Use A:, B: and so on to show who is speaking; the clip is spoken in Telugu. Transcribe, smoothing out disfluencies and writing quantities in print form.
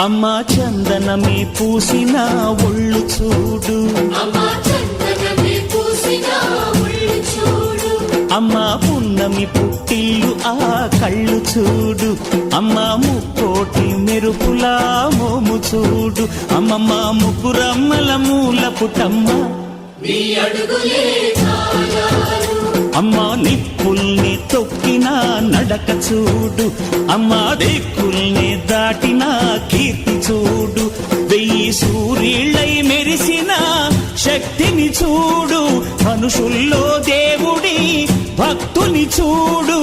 A: అమ్మా చందనమే పూసిన ఒళ్ళు చూడు, అమ్మా పున్నమి పుట్టిల్లు ఆ కళ్ళు చూడు, అమ్మా ముక్కోటి మెరుపులా మోము చూడు, అమ్మమ్మ ముగ్గురమ్మల మూల పుటమ్మ అమ్మా నిప్పుల్ని తొక్కిన నడక చూడు, అమ్మా దిక్కుల్ని దాటిన కీర్తి చూడు, 1000 సూర్యుళ్ళై మెరిసిన శక్తిని చూడు, మనుషుల్లో దేవుడి భక్తుని చూడు.